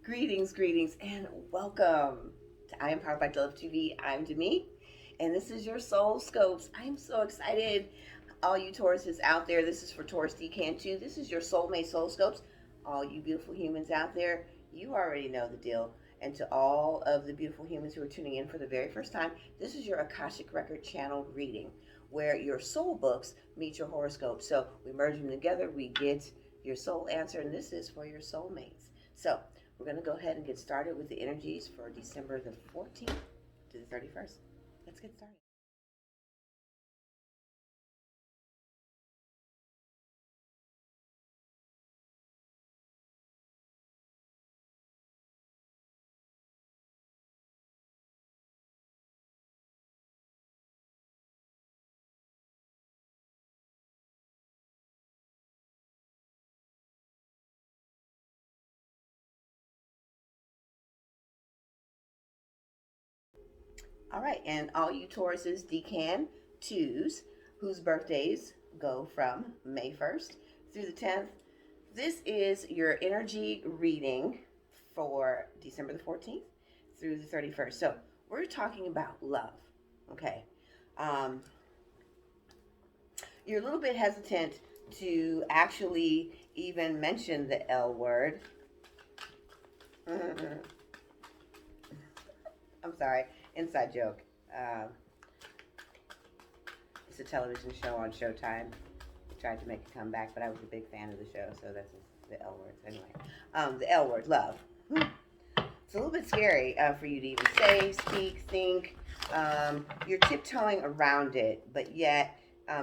Greetings, and welcome to I Am Powered by Love TV. I'm Demi, and this is your Soul Scopes. I'm so excited, all you Tauruses out there. This is for Taurus Decan too. This is your Soulmate Soul Scopes. All you beautiful humans out there, you already know the deal. And to all of the beautiful humans who are tuning in for the very first time, this is your Akashic Record channel reading, where your soul books meet your horoscope. So we merge them together, we get your soul answer, and this is for your soulmates. So we're going to go ahead and get started with the energies for December the 14th to the 31st. Let's get started. All right, and all you Tauruses, Decan 2s, whose birthdays go from May 1st through the 10th, this is your energy reading for December the 14th through the 31st. So we're talking about love, okay? Um, you're a little bit hesitant to actually even mention the L word. I'm sorry, inside joke. Um, it's a television show on Showtime. They tried to make a comeback, but I was a big fan of the show, so that's the L words. Anyway, the L word, love. It's a little bit scary for you to even say, speak, think. You're tiptoeing around it, but yet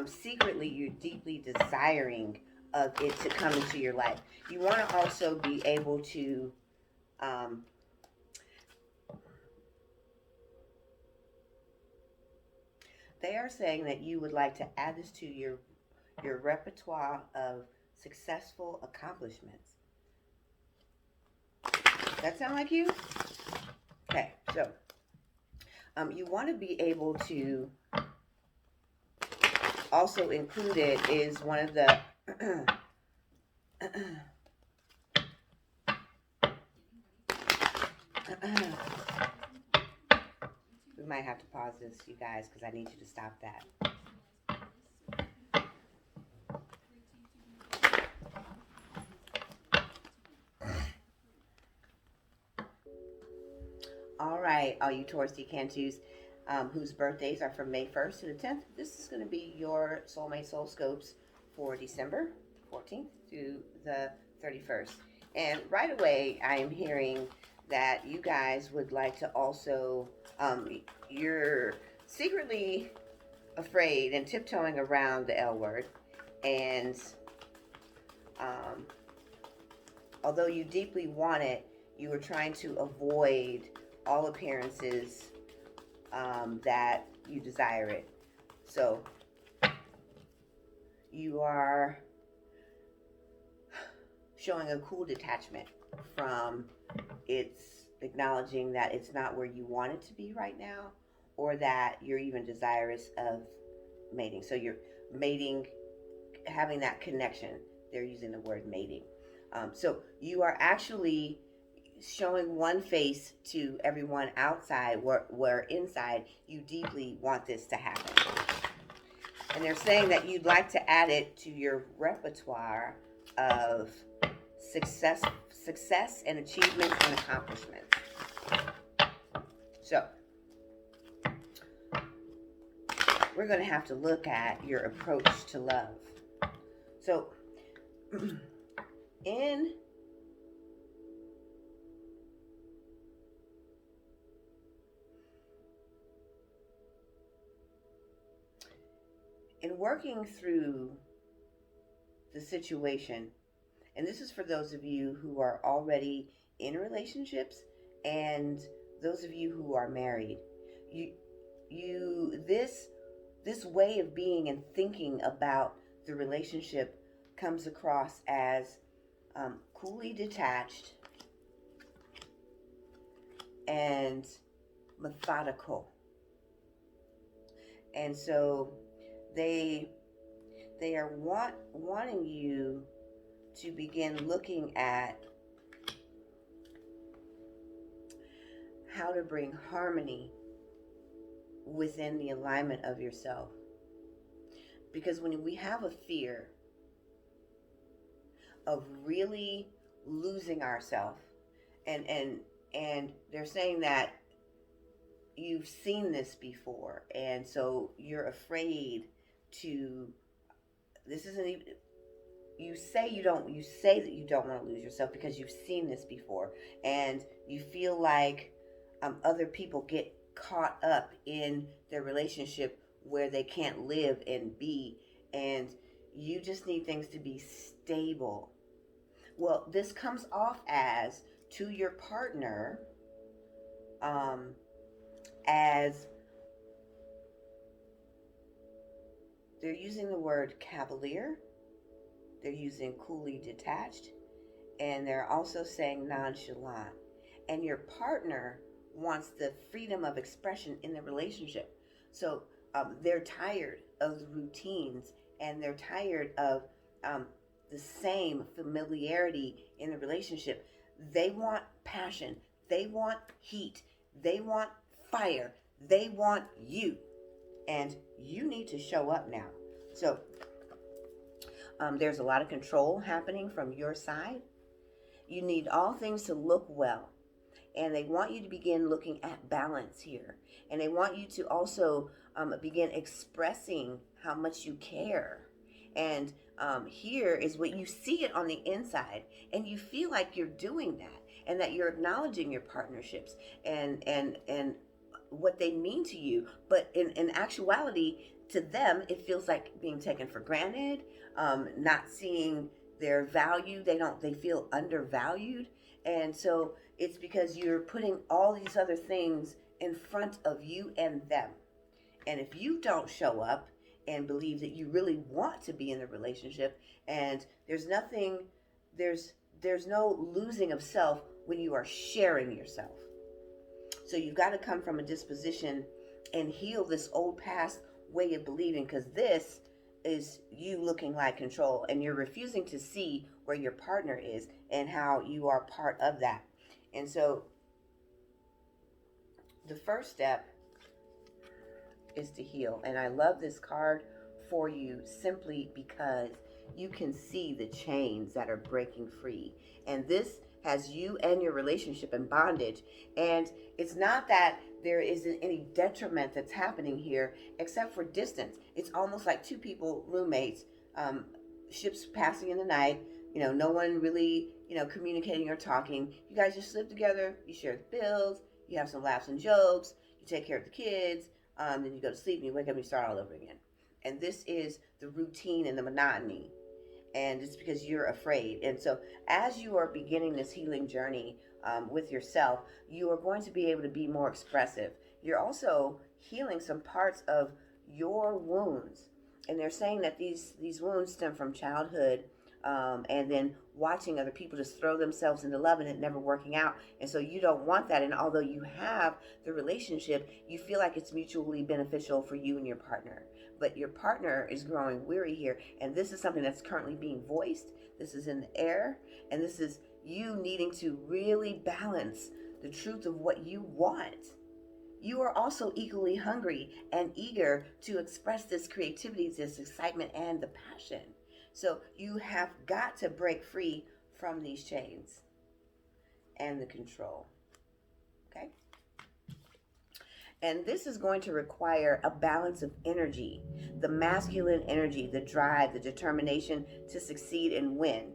secretly you're deeply desiring of it to come into your life. You want to also be able to um, they are saying that you would like to add this to your repertoire of successful accomplishments. That sound like you? Okay, so you want to be able to also include it is one of the we might have to pause this, you guys, because I need you to stop that. All right, all you Taurus Decantus whose birthdays are from May 1st to the 10th, this is going to be your Soulmate Soul Scopes for December 14th to the 31st. And right away, I am hearing that you guys would like to also, you're secretly afraid and tiptoeing around the L word. And um, although you deeply want it, you are trying to avoid all appearances that you desire it. So you are showing a cool detachment from it's acknowledging that it's not where you want it to be right now, or that you're even desirous of mating. So you're mating, having that connection. They're using the word mating. So you are actually showing one face to everyone outside, where inside you deeply want this to happen. And they're saying that you'd like to add it to your repertoire of success and achievements and accomplishments. So we're going to have to look at your approach to love. So in working through the situation, and this is for those of you who are already in relationships and those of you who are married, this way of being and thinking about the relationship comes across as coolly detached and methodical. And so they are wanting you to begin looking at how to bring harmony within the alignment of yourself. Because when we have a fear of really losing ourselves, and they're saying that you've seen this before, and so you're afraid to, this isn't even, you say that you don't want to lose yourself because you've seen this before, and you feel like other people get caught up in their relationship where they can't live and be, and you just need things to be stable. Well, this comes off as to your partner as they're using the word cavalier, they're using coolly detached, and they're also saying nonchalant. And your partner wants the freedom of expression in the relationship. So they're tired of the routines, and they're tired of the same familiarity in the relationship. They want passion. They want heat. They want fire. They want you. And you need to show up now. So there's a lot of control happening from your side. You need all things to look well. And they want you to begin looking at balance here. And they want you to also begin expressing how much you care. And here is what you see it on the inside. And you feel like you're doing that. And that you're acknowledging your partnerships and what they mean to you. But in actuality, to them, it feels like being taken for granted, not seeing their value. They feel undervalued. And so it's because you're putting all these other things in front of you and them. And if you don't show up and believe that you really want to be in the relationship, and there's no losing of self when you are sharing yourself. So you've got to come from a disposition and heal this old past way of believing, because this is you looking like control, and you're refusing to see where your partner is and how you are part of that. And so the first step is to heal. And I love this card for you simply because you can see the chains that are breaking free. And this has you and your relationship in bondage. And it's not that there isn't any detriment that's happening here except for distance. It's almost like two people, roommates, ships passing in the night, no one really, communicating or talking. You guys just live together, you share the bills, you have some laughs and jokes, you take care of the kids, then you go to sleep and you wake up and you start all over again. And this is the routine and the monotony. And it's because you're afraid. And so as you are beginning this healing journey with yourself, you are going to be able to be more expressive. You're also healing some parts of your wounds. And they're saying that these wounds stem from childhood, and then watching other people just throw themselves into love and it never working out. And so you don't want that. And although you have the relationship, you feel like it's mutually beneficial for you and your partner. But your partner is growing weary here. And this is something that's currently being voiced. This is in the air. And this is you needing to really balance the truth of what you want. You are also equally hungry and eager to express this creativity, this excitement, and the passion. So you have got to break free from these chains and the control. Okay? And this is going to require a balance of energy, the masculine energy, the drive, the determination to succeed and win,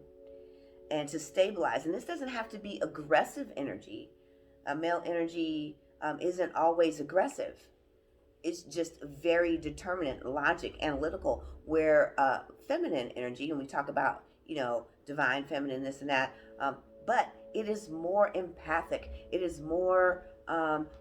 and to stabilize. And this doesn't have to be aggressive energy. Male energy isn't always aggressive. It's just very determinate, logic, analytical, where feminine energy, and we talk about, divine feminine, this and that, but it is more empathic. It is more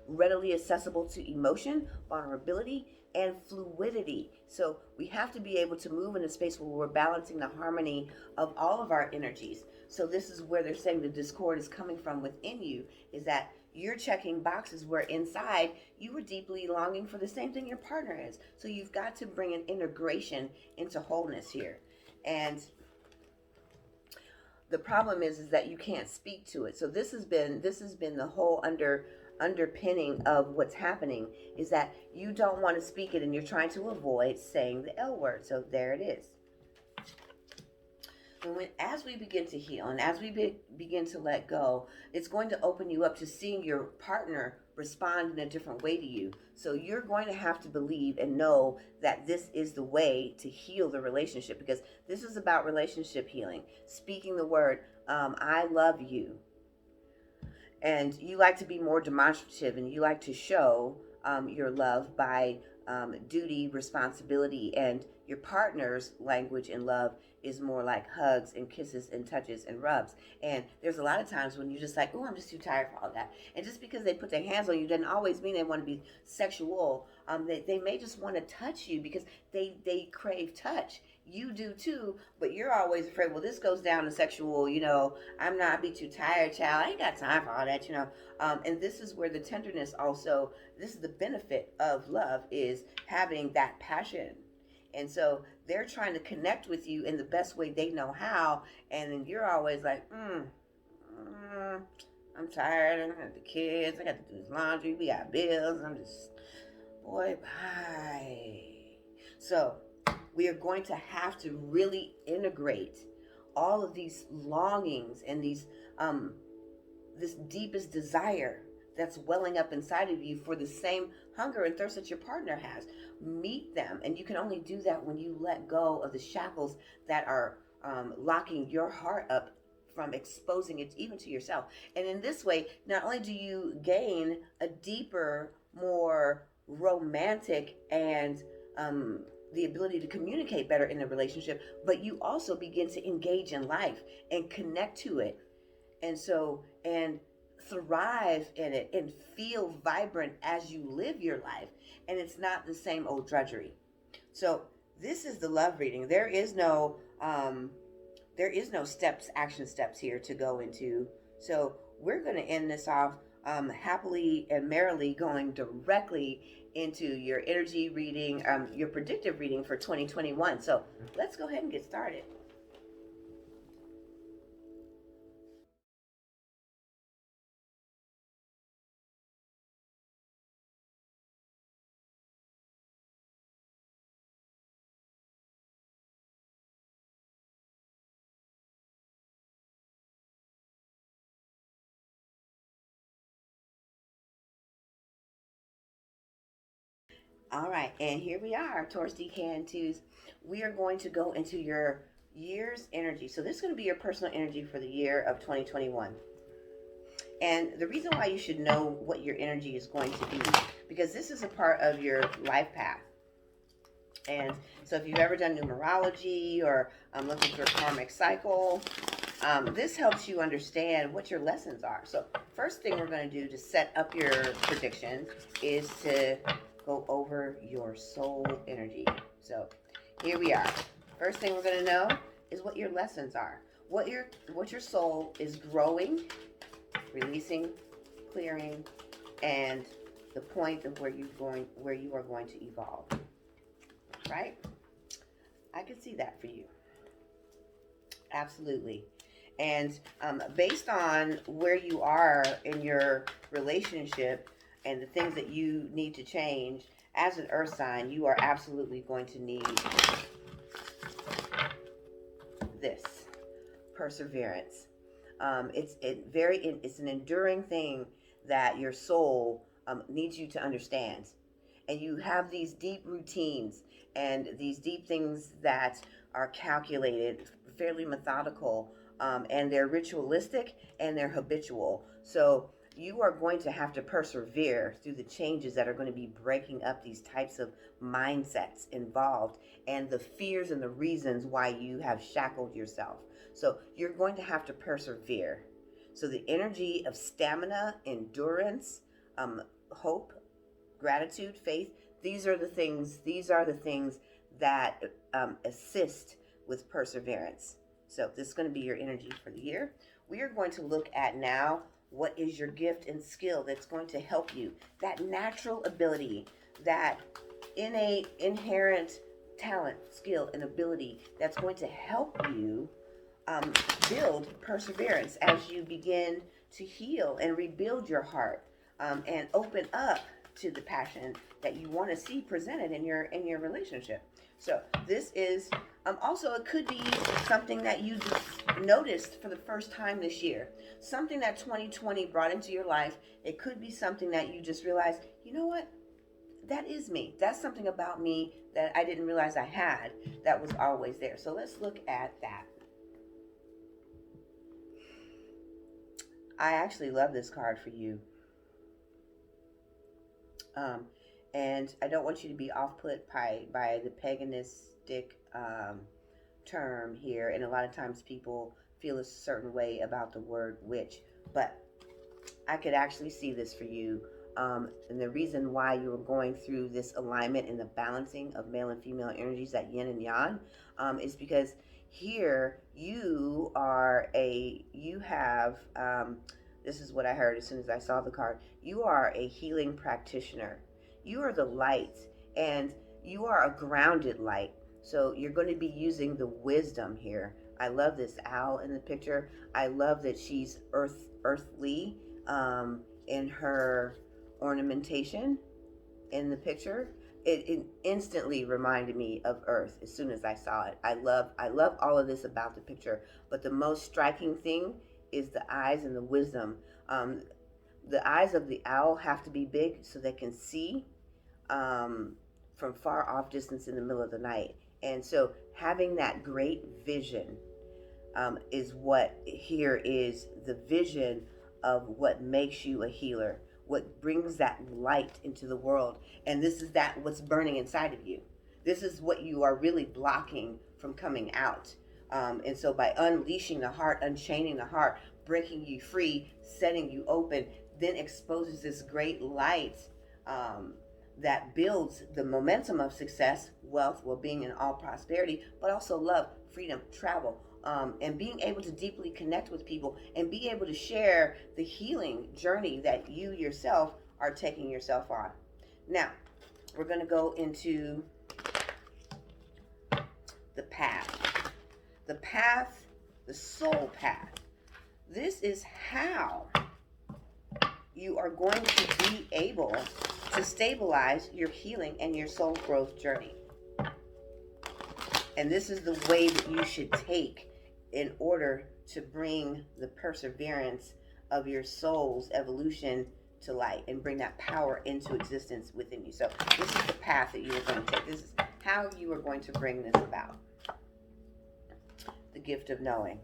readily accessible to emotion, vulnerability, and fluidity. So we have to be able to move in a space where we're balancing the harmony of all of our energies. So this is where they're saying the discord is coming from within you, is that you're checking boxes where inside you were deeply longing for the same thing your partner is. So you've got to bring an integration into wholeness here. And the problem is that you can't speak to it. So this has been the whole underpinning of what's happening is that you don't want to speak it and you're trying to avoid saying the L word. So there it is. And as we begin to heal and as we begin to let go, it's going to open you up to seeing your partner respond in a different way to you. So you're going to have to believe and know that this is the way to heal the relationship, because this is about relationship healing. Speaking the word, I love you. And you like to be more demonstrative and you like to show your love by duty, responsibility, and your partner's language in love is more like hugs and kisses and touches and rubs. And there's a lot of times when you're just like, oh, I'm just too tired for all that. And just because they put their hands on you doesn't always mean they want to be sexual. They may just want to touch you because they crave touch. You do too, but you're always afraid, well, this goes down to sexual, I'd be too tired, child. I ain't got time for all that, And this is where the tenderness also, this is the benefit of love, is having that passion. And so they're trying to connect with you in the best way they know how. And then you're always like, I'm tired. I got the kids. I got to do this laundry. We got bills. I'm just, boy, bye. So we are going to have to really integrate all of these longings and these this deepest desire that's welling up inside of you for the same hunger and thirst that your partner has. Meet them, and you can only do that when you let go of the shackles that are locking your heart up from exposing it even to yourself. And in this way, not only do you gain a deeper, more romantic and the ability to communicate better in a relationship, but you also begin to engage in life and connect to it. And thrive in it and feel vibrant as you live your life. And it's not the same old drudgery. So this is the love reading. There is no action steps here to go into. So we're going to end this off happily and merrily, going directly into your energy reading, your predictive reading for 2021. So let's go ahead and get started. All right, and here we are, Taurus DK2s. We are going to go into your year's energy. So this is going to be your personal energy for the year of 2021. And the reason why you should know what your energy is going to be, because this is a part of your life path. And so if you've ever done numerology or looking for a karmic cycle, this helps you understand what your lessons are. So first thing we're going to do to set up your prediction is to go over your soul energy. So here we are. First thing we're going to know is what your lessons are. What your soul is growing, releasing, clearing, and the point of where you are going to evolve. Right? I could see that for you. Absolutely. And based on where you are in your relationship and the things that you need to change, as an earth sign, you are absolutely going to need this: perseverance. It's an enduring thing that your soul needs you to understand. And you have these deep routines and these deep things that are calculated, fairly methodical, and they're ritualistic and they're habitual. So you are going to have to persevere through the changes that are going to be breaking up these types of mindsets involved and the fears and the reasons why you have shackled yourself. So you're going to have to persevere. So the energy of stamina, endurance, hope, gratitude, faith, these are the things that assist with perseverance. So this is going to be your energy for the year. We are going to look at now, what is your gift and skill that's going to help you, that natural ability, that innate, inherent talent, skill, and ability that's going to help you build perseverance as you begin to heal and rebuild your heart. and open up to the passion that you want to see presented in your relationship. So this is also, it could be something that you just noticed for the first time this year, something that 2020 brought into your life. It could be something that you just realized, you know what, that is me. That's something about me that I didn't realize I had that was always there. So let's look at that. I actually love this card for you. And I don't want you to be off-put by the paganistic term here. And a lot of times people feel a certain way about the word witch. But I could actually see this for you. And the reason why you were going through this alignment and the balancing of male and female energies, that yin and yang, is because here you have, this is what I heard as soon as I saw the card. You are a healing practitioner. You are the light, and you are a grounded light. So you're going to be using the wisdom here. I love this owl in the picture. I love that she's earthly in her ornamentation in the picture. It instantly reminded me of Earth as soon as I saw it. I love all of this about the picture, but the most striking thing is the eyes and the wisdom. The eyes of the owl have to be big so they can see from far off distance in the middle of the night. And so having that great vision is what here is the vision of what makes you a healer, what brings that light into the world. And this is what's burning inside of you. This is what you are really blocking from coming out. And so by unleashing the heart, unchaining the heart, breaking you free, setting you open, then exposes this great light that builds the momentum of success, wealth, well-being, and all prosperity, but also love, freedom, travel, and being able to deeply connect with people and be able to share the healing journey that you yourself are taking yourself on. Now, we're going to go into the path. The path, the soul path. This is how you are going to be able to stabilize your healing and your soul growth journey. And this is the way that you should take in order to bring the perseverance of your soul's evolution to light and bring that power into existence within you. So this is the path that you are going to take. This is how you are going to bring this about. The gift of knowing.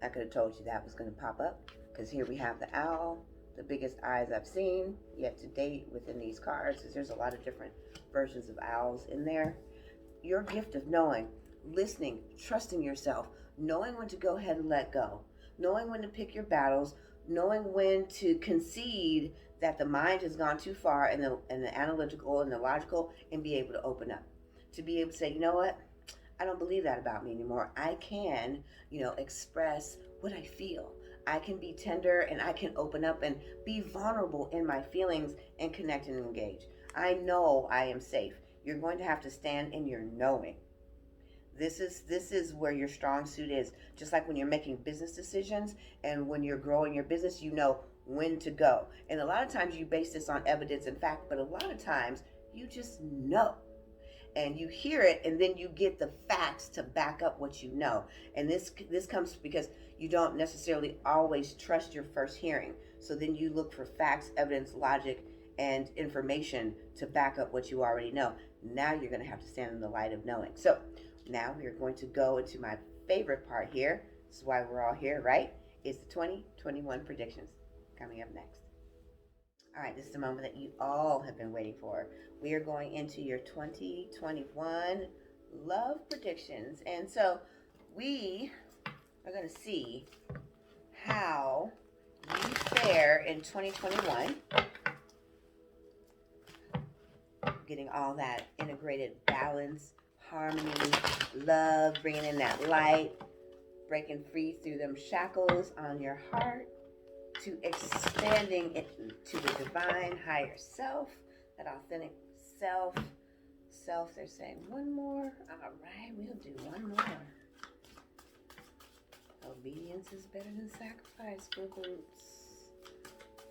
I could have told you that was going to pop up, because here we have the owl, the biggest eyes I've seen yet to date within these cards, because there's a lot of different versions of owls in there. Your gift of knowing, listening, trusting yourself, knowing when to go ahead and let go, knowing when to pick your battles, knowing when to concede that the mind has gone too far, and the analytical and the logical, and be able to open up. To be able to say, you know what? I don't believe that about me anymore. I can, express what I feel. I can be tender, and I can open up and be vulnerable in my feelings and connect and engage. I know I am safe. You're going to have to stand in your knowing. This is where your strong suit is. Just like when you're making business decisions and when you're growing your business, you know when to go. And a lot of times you base this on evidence and fact, but a lot of times you just know. And you hear it, and then you get the facts to back up what you know. And this comes because you don't necessarily always trust your first hearing. So then you look for facts, evidence, logic, and information to back up what you already know. Now you're going to have to stand in the light of knowing. So now we are going to go into my favorite part here. This is why we're all here, right? It's the 2021 predictions. Coming up next. All right, this is the moment that you all have been waiting for. We are going into your 2021 love predictions. And so we are going to see how you fare in 2021. Getting all that integrated balance, harmony, love, bringing in that light, breaking free through them shackles on your heart, to expanding it to the divine higher self, that authentic self. They're saying one more. All right, we'll do one more. Obedience is better than sacrifice, groups.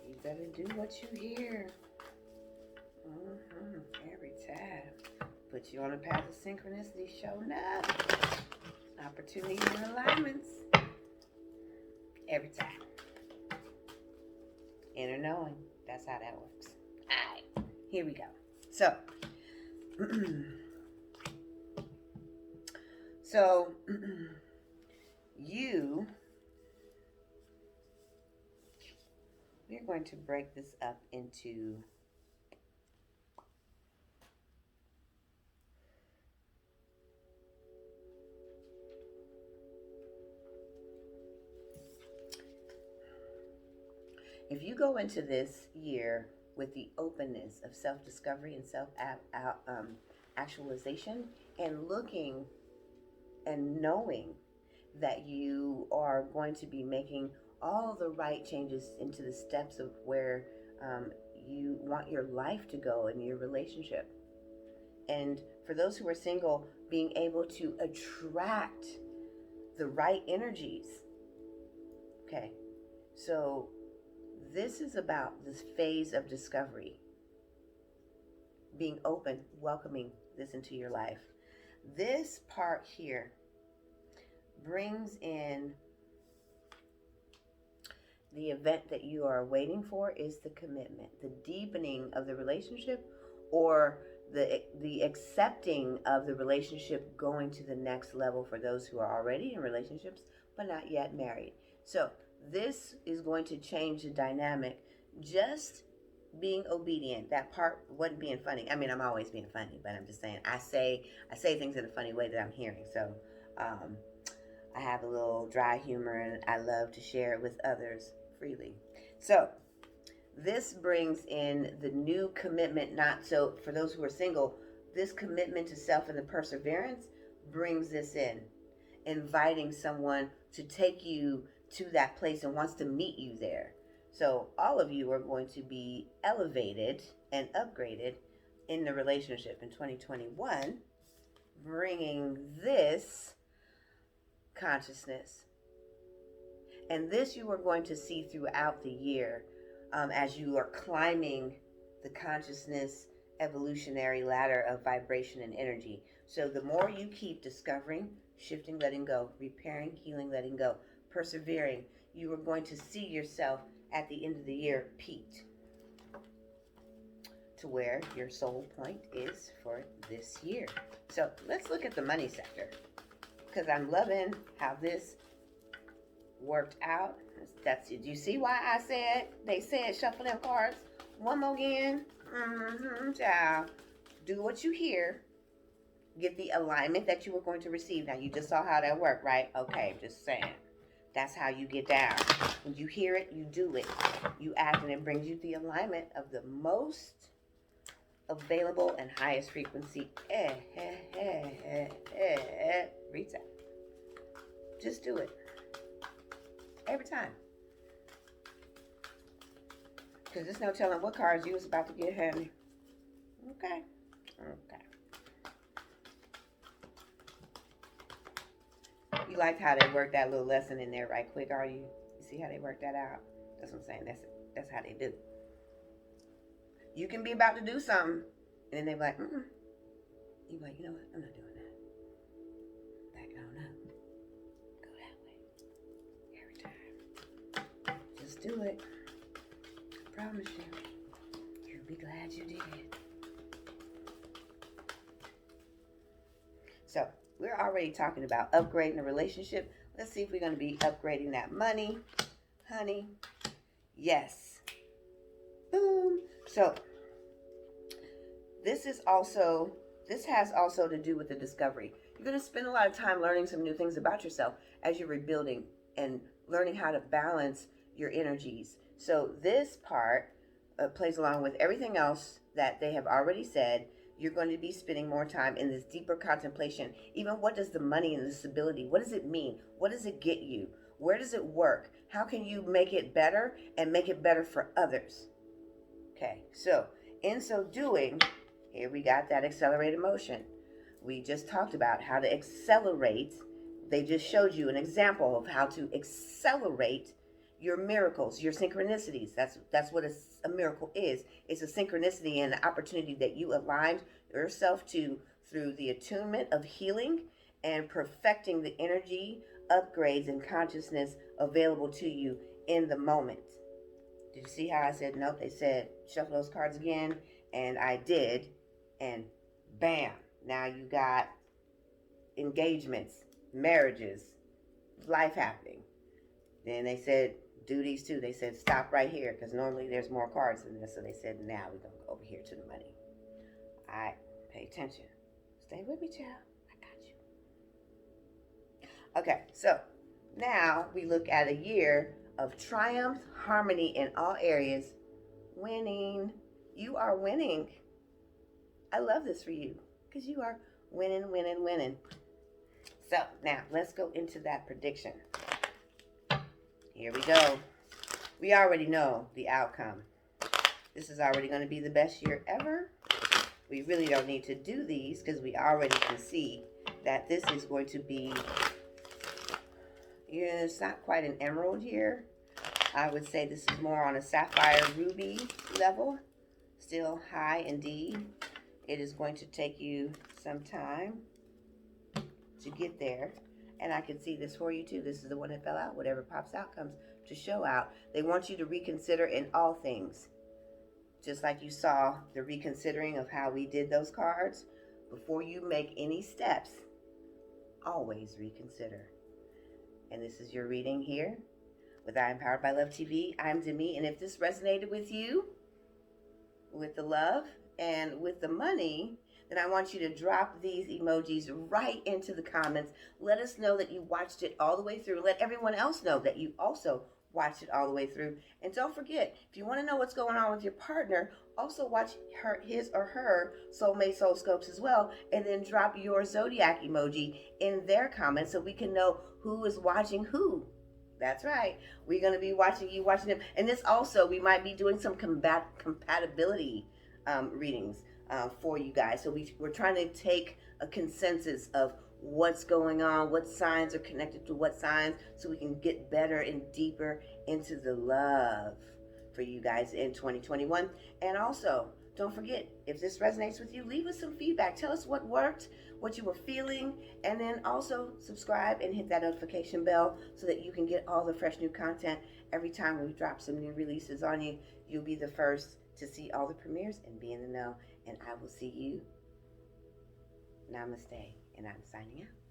You better do what you hear. Every time. Put you on a path of synchronicity, showing up. Opportunities and alignments. Every time. Inner knowing. That's how that works. Alright, here we go. So, we're going to break this up into if you go into this year with the openness of self-discovery and self-actualization and looking and knowing that you are going to be making all the right changes into the steps of where you want your life to go in your relationship. And for those who are single, being able to attract the right energies. Okay, so this is about this phase of discovery. Being open, welcoming this into your life. This part here brings in the event that you are waiting for is the commitment, the deepening of the relationship, or the accepting of the relationship going to the next level for those who are already in relationships but not yet married. So this is going to change the dynamic. Just being obedient. That part wasn't being funny. I mean, I'm always being funny, but I'm just saying I say things in a funny way that I'm hearing. So I have a little dry humor and I love to share it with others freely. So this brings in the new commitment. Not so for those who are single, this commitment to self and the perseverance brings this in, inviting someone to take you to that place and wants to meet you there. So all of you are going to be elevated and upgraded in the relationship in 2021, bringing this consciousness. And this you are going to see throughout the year as you are climbing the consciousness evolutionary ladder of vibration and energy. So the more you keep discovering, shifting, letting go, repairing, healing, letting go, persevering, you are going to see yourself at the end of the year peaked to where your soul point is for this year. So let's look at the money sector, because I'm loving how this worked out. Do you see why I said they said shuffle them cards one more again? Child, do what you hear, get the alignment that you were going to receive. Now you just saw how that worked, right? Okay, just saying. That's how you get down. When you hear it, you do it. You act, and it brings you the alignment of the most available and highest frequency. Reset. Just do it. Every time. Because there's no telling what cards you was about to get, honey. Okay. You liked how they worked that little lesson in there right quick, are you? You see how they worked that out? That's what I'm saying. That's how they do. You can be about to do something, and then they're like, You're like, you know what? I'm not doing that. Back on up. Go that way. Every time. Just do it. I promise you. You'll be glad you did. So, we're already talking about upgrading a relationship. Let's see if we're going to be upgrading that money. Honey. Yes. Boom. So, this has also to do with the discovery. You're going to spend a lot of time learning some new things about yourself as you're rebuilding and learning how to balance your energies. So, this part plays along with everything else that they have already said. You're going to be spending more time in this deeper contemplation. Even what does the money and the stability, what does it mean? What does it get you? Where does it work? How can you make it better and make it better for others? Okay, so in so doing, here we got that accelerated motion. We just talked about how to accelerate. They just showed you an example of how to accelerate your miracles, your synchronicities. That's what a miracle is. It's a synchronicity and an opportunity that you aligned yourself to through the attunement of healing and perfecting the energy upgrades and consciousness available to you in the moment. Did you see how I said nope? They said shuffle those cards again, and I did, and bam, now you got engagements, marriages, life happening. Then they said do these two. They said stop right here because normally there's more cards than this. So they said now we're gonna go over here to the money. All right, pay attention. Stay with me, child. I got you. Okay, so now we look at a year of triumph, harmony in all areas, winning. You are winning. I love this for you because you are winning, winning, winning. So now let's go into that prediction. Here we go. We already know the outcome. This is already going to be the best year ever. We really don't need to do these because we already can see that this is going to be, yeah, it's not quite an emerald here. I would say this is more on a sapphire ruby level. Still high indeed. It is going to take you some time to get there. And I can see this for you too. This is the one that fell out. Whatever pops out comes to show out. They want you to reconsider in all things. Just like you saw the reconsidering of how we did those cards. Before you make any steps, always reconsider. And this is your reading here with I Am Powered by Love TV. I'm Demi. And if this resonated with you, with the love and with the money, then I want you to drop these emojis right into the comments. Let us know that you watched it all the way through. Let everyone else know that you also watched it all the way through. And don't forget, if you want to know what's going on with your partner, also watch his or her soulmate soul scopes as well. And then drop your zodiac emoji in their comments so we can know who is watching who. That's right. We're going to be watching you, watching them. And this also, we might be doing some compatibility readings for you guys. So we're trying to take a consensus of what's going on, what signs are connected to what signs, so we can get better and deeper into the love for you guys in 2021. And also, don't forget, if this resonates with you, leave us some feedback. Tell us what worked, what you were feeling, and then also subscribe and hit that notification bell so that you can get all the fresh new content. Every time we drop some new releases on you, you'll be the first to see all the premieres and be in the know. And I will see you. Namaste. And I'm signing out.